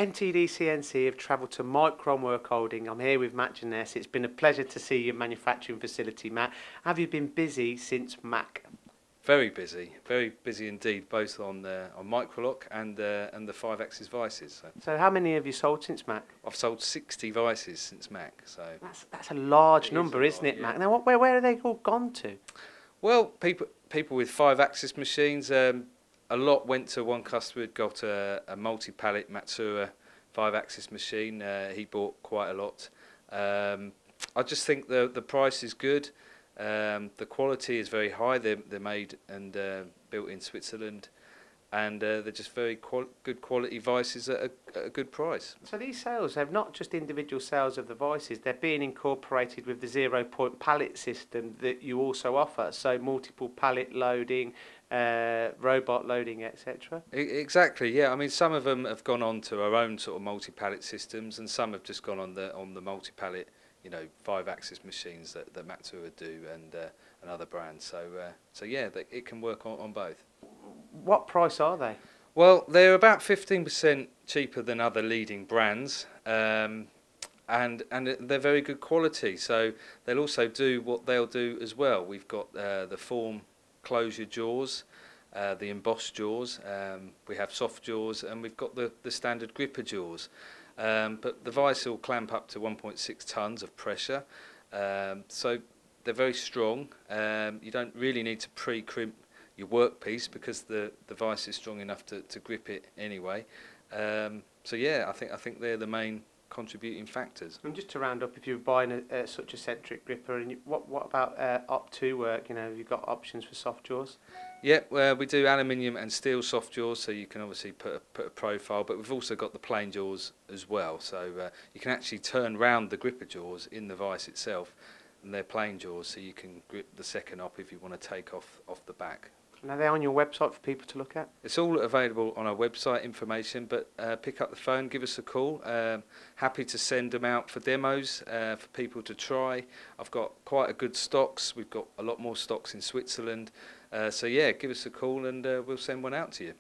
MTDCNC have travelled to Micron Workholding. I'm here with Matt Janess. It's been a pleasure to see your manufacturing facility, Matt. Have you been busy since Mac? Very busy indeed, both on microlock and the 5-axis vices. So how many have you sold since Mac? I've sold 60 vices since Mac. So that's a large number, isn't it, Mac? Now, where are they all gone to? Well, people with 5-axis machines, a lot went to one customer who'd got a multi-pallet Matsuura 5-axis machine. He bought quite a lot. I just think the price is good. The quality is very high. They're made and built in Switzerland, and they're just very good quality vices at a good price. So these sales, they're not just individual sales of the vices, they're being incorporated with the 0-point pallet system that you also offer, so multiple pallet loading, robot loading, etc. Exactly, yeah. I mean, some of them have gone on to our own sort of multi-pallet systems, and some have just gone on the multi-pallet, 5-axis machines that Matsuura do, and other brands. So yeah, it can work on both. What price are they? Well, they're about 15% cheaper than other leading brands, and they're very good quality. So they'll also do what they'll do as well. We've got the form closure jaws, the embossed jaws. We have soft jaws, and we've got the standard gripper jaws. But the vice will clamp up to 1.6 tons of pressure, so they're very strong. You don't really need to pre-crimp your workpiece because the vice is strong enough to grip it anyway. So yeah, I think they're the main contributing factors. And just to round up, if you're buying such a centric gripper, and what about Op2 work? Have you got options for soft jaws? Yeah, well, we do aluminium and steel soft jaws, so you can obviously put a profile, but we've also got the plain jaws as well, so you can actually turn round the gripper jaws in the vice itself, and they're plain jaws, so you can grip the second op if you want to take off the back. And are they on your website for people to look at? It's all available on our website information, but pick up the phone, give us a call. Happy to send them out for demos for people to try. I've got quite a good stocks. We've got a lot more stocks in Switzerland. So yeah, give us a call and we'll send one out to you.